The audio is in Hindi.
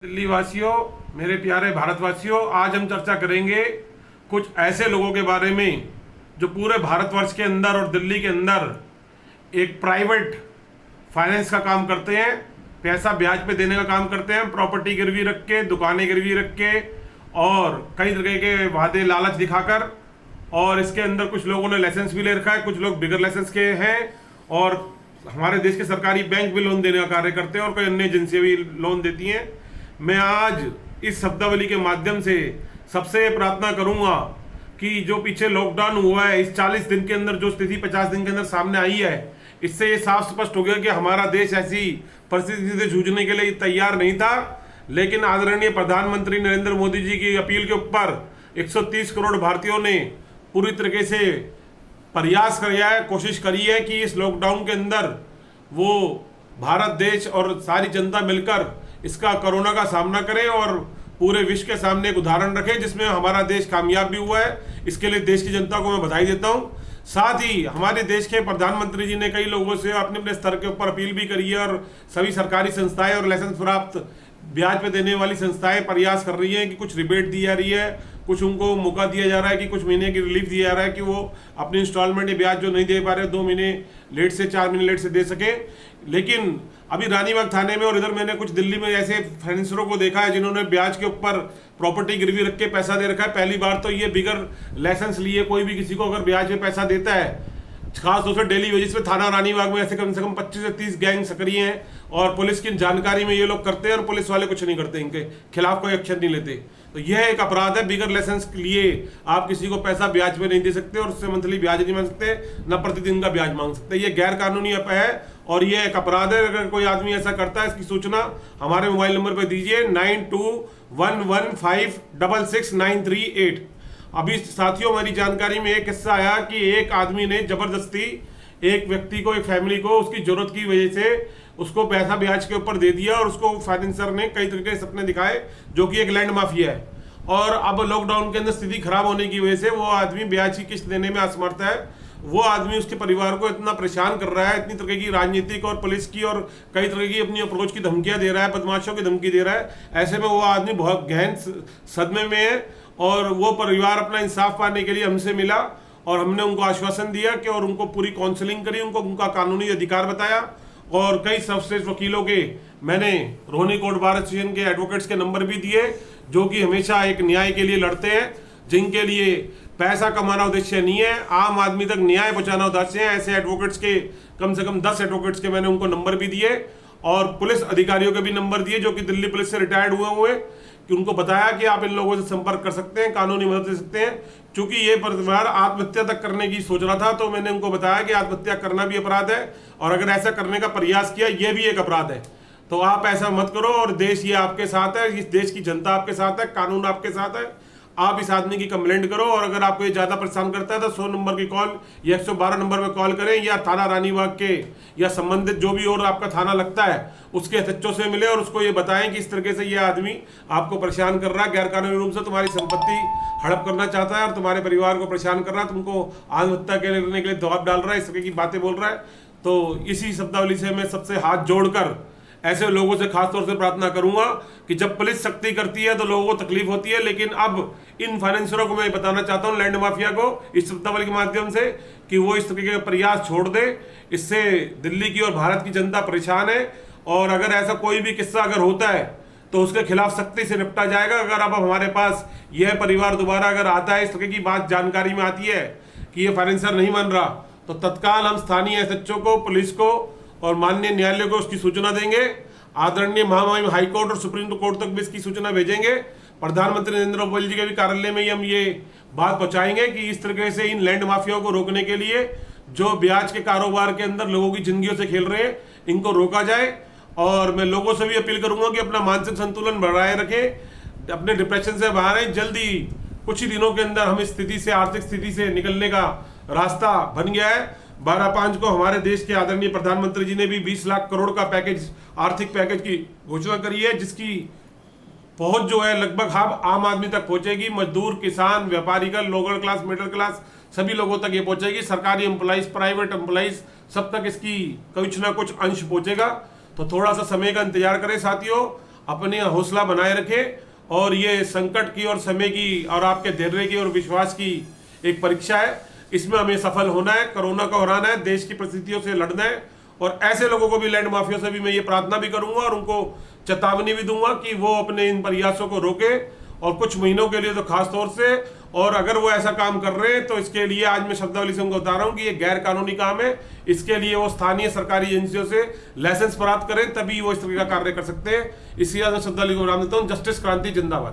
दिल्ली वासियों, मेरे प्यारे भारतवासियों, आज हम चर्चा करेंगे कुछ ऐसे लोगों के बारे में जो पूरे भारतवर्ष के अंदर और दिल्ली के अंदर एक प्राइवेट फाइनेंस का काम करते हैं, पैसा ब्याज पे देने का काम करते हैं, प्रॉपर्टी गिरवी रख के, दुकानें गिरवी रख के और कई तरह के वादे लालच दिखाकर। और इसके अंदर कुछ लोगों ने लाइसेंस भी ले रखा है, कुछ लोग बिगर लाइसेंस के हैं और हमारे देश के सरकारी बैंक भी लोन देने का कार्य करते हैं और कई अन्य एजेंसियाँ भी लोन देती हैं। मैं आज इस शब्दावली के माध्यम से सबसे प्रार्थना करूंगा कि जो पीछे लॉकडाउन हुआ है, इस 40 दिन के अंदर जो स्थिति 50 दिन के अंदर सामने आई है, इससे ये साफ स्पष्ट हो गया कि हमारा देश ऐसी परिस्थिति से जूझने के लिए तैयार नहीं था। लेकिन आदरणीय प्रधानमंत्री नरेंद्र मोदी जी की अपील के ऊपर 130 करोड़ भारतीयों ने पूरी तरीके से प्रयास किया है, कोशिश करी है कि इस लॉकडाउन के अंदर वो भारत देश और सारी जनता मिलकर इसका कोरोना का सामना करें और पूरे विश्व के सामने एक उदाहरण रखें जिसमें हमारा देश कामयाब भी हुआ है। इसके लिए देश की जनता को मैं बधाई देता हूं। साथ ही हमारे देश के प्रधानमंत्री जी ने कई लोगों से अपने अपने स्तर के ऊपर अपील भी करी है और सभी सरकारी संस्थाएं और लाइसेंस प्राप्त ब्याज पे देने वाली संस्थाएं प्रयास कर रही हैं कि कुछ रिबेट दी जा रही है, कुछ उनको मौका दिया जा रहा है कि कुछ महीने की रिलीफ दिया जा रहा है कि वो अपनी इंस्टॉलमेंट या ब्याज जो नहीं दे पा रहे 2 महीने लेट से 4 महीने लेट से दे सके। लेकिन अभी रानीबाग थाने में और इधर मैंने कुछ दिल्ली में ऐसे फाइनेंसरों को देखा है जिन्होंने ब्याज के ऊपर प्रॉपर्टी गिरवी रख के पैसा दे रखा है। पहली बार तो ये बिगर लाइसेंस लिए कोई भी किसी को अगर ब्याज पे पैसा देता है, खास तौर से डेली बेसिस पे थाना रानीबाग में ऐसे कम से कम 25 से 30 गैंग सक्रिय हैं और पुलिस की जानकारी में ये लोग करते हैं और पुलिस वाले कुछ नहीं करते, इनके खिलाफ कोई एक्शन नहीं लेते। तो यह एक अपराध है। बिगर लाइसेंस के लिए आप किसी को पैसा ब्याज पे नहीं दे सकते और उससे मंथली ब्याज नहीं मांग सकते, न प्रतिदिन का ब्याज मांग सकते। ये गैर कानूनी है और ये एक अपराध है। अगर कोई आदमी ऐसा करता है, इसकी सूचना हमारे मोबाइल नंबर पर दीजिए 9211566938। अभी साथियों, हमारी जानकारी में एक किस्सा आया कि एक आदमी ने जबरदस्ती एक व्यक्ति को, एक फैमिली को उसकी जरूरत की वजह से उसको पैसा ब्याज के ऊपर दे दिया और उसको फाइनेंसर ने कई तरीके के सपने दिखाए जो कि एक लैंड माफिया है। और अब लॉकडाउन के अंदर स्थिति खराब होने की वजह से वो आदमी ब्याज की किस्त देने में असमर्थ है। वो आदमी उसके परिवार को इतना परेशान कर रहा है, इतनी तरह की राजनीतिक और पुलिस की और कई तरह की अपनी अप्रोच की धमकियां दे रहा है, बदमाशों की धमकी दे रहा है। ऐसे में वो आदमी बहुत गहन सदमे में है और वो परिवार अपना इंसाफ पाने के लिए हमसे मिला और हमने उनको आश्वासन दिया कि और उनको पूरी काउंसलिंग करी, उनको उनका कानूनी अधिकार बताया और कई सर्वश्रेष्ठ वकीलों के मैंने रोहिणी कोर्ट बार एसोसिएशन के एडवोकेट्स के नंबर भी दिए जो कि हमेशा एक न्याय के लिए लड़ते हैं, जिनके लिए पैसा कमाना उद्देश्य नहीं है, आम आदमी तक न्याय पहुंचाना उद्देश्य है। ऐसे एडवोकेट्स के कम से कम 10 एडवोकेट्स के मैंने उनको नंबर भी दिए और पुलिस अधिकारियों के भी नंबर दिए जो कि दिल्ली पुलिस से रिटायर्ड हुए कि उनको बताया कि आप इन लोगों से संपर्क कर सकते हैं, कानूनी मदद दे सकते हैं। क्योंकि ये परिवार आत्महत्या तक करने की सोच रहा था तो मैंने उनको बताया कि आत्महत्या करना भी अपराध है और अगर ऐसा करने का प्रयास किया ये भी एक अपराध है। तो आप ऐसा मत करो और देश ये आपके साथ है, इस देश की जनता आपके साथ है, कानून आपके साथ है। आप इस आदमी की कंप्लेंट करो और अगर आपको ये ज्यादा परेशान करता है तो 100 नंबर की कॉल या 112 नंबर में कॉल करें या थाना रानीबाग के या संबंधित जो भी और आपका थाना लगता है उसके एसएचओ से मिले और उसको ये बताएं कि इस तरीके से ये आदमी आपको परेशान कर रहा है, गैर कानूनी रूप से तुम्हारी संपत्ति हड़प करना चाहता है और तुम्हारे परिवार को परेशान कर रहा है, तुमको आत्महत्या करने के लिए दबाव डाल रहा है, इस तरह की बातें बोल रहा है। तो इसी शब्दावली से मैं सबसे हाथ जोड़कर ऐसे लोगों से खास तौर से प्रार्थना करूंगा कि जब पुलिस सख्ती करती है तो लोगों को तकलीफ होती है, लेकिन अब इन फाइनेंसरों को मैं बताना चाहता हूं, लैंड माफिया को, इस शब्दावली के माध्यम से कि वो इस तरीके का प्रयास छोड़ दे। इससे दिल्ली की और भारत की जनता परेशान है और अगर ऐसा कोई भी किस्सा अगर होता है तो उसके खिलाफ सख्ती से निपटा जाएगा। अगर अब हमारे पास यह परिवार दोबारा अगर आता है, इस तरह की बात जानकारी में आती है कि ये फाइनेंसर नहीं मान रहा, तो तत्काल हम स्थानीय एसएचओ को, पुलिस को और माननीय न्यायालय को उसकी सूचना देंगे। आदरणीय महामहिम हाईकोर्ट और सुप्रीम कोर्ट तक भी इसकी सूचना भेजेंगे। प्रधानमंत्री नरेंद्र मोदी जी के भी कार्यालय में हम ये बात पहुंचाएंगे कि इस तरीके से इन लैंड माफियाओं को रोकने के लिए जो ब्याज के कारोबार के अंदर लोगों की जिंदगियों से खेल रहे हैं, इनको रोका जाए। और मैं लोगों से भी अपील करूंगा कि अपना मानसिक संतुलन बढ़ाए रखें, अपने डिप्रेशन से बाहर आए। जल्दी कुछ ही दिनों के अंदर हम इस स्थिति से, आर्थिक स्थिति से निकलने का रास्ता बन गया है। 12/5 को हमारे देश के आदरणीय प्रधानमंत्री जी ने भी 20 लाख करोड़ का पैकेज, आर्थिक पैकेज की घोषणा करी है, जिसकी पहुंच जो है लगभग आम आदमी तक पहुंचेगी। मजदूर, किसान, व्यापारी का, लोअर क्लास, मिडिल क्लास सभी लोगों तक ये पहुंचेगी। सरकारी एम्प्लॉइज, प्राइवेट एम्प्लॉइज सब तक इसकी कुछ ना कुछ अंश पहुंचेगा। तो थोड़ा सा समय का इंतजार करें साथियों। अपने हौसला बनाए रखें और ये संकट की और समय की और आपके धैर्य की और विश्वास की एक परीक्षा है। इसमें हमें सफल होना है, कोरोना को हराना है, देश की परिस्थितियों से लड़ना है। और ऐसे लोगों को भी, लैंड माफिया से भी मैं ये प्रार्थना भी करूंगा और उनको चेतावनी भी दूंगा कि वो अपने इन प्रयासों को रोके, और कुछ महीनों के लिए तो खास तौर से। और अगर वो ऐसा काम कर रहे हैं तो इसके लिए आज मैं शब्दावली से उनको बता रहा हूं कि ये गैर कानूनी काम है। इसके लिए वो स्थानीय सरकारी एजेंसियों से लाइसेंस प्राप्त करें, तभी वो इस तरह का कार्य कर सकते हैं। इसी शब्दावली को नाम देता हूँ, जस्टिस क्रांति जिंदाबाद।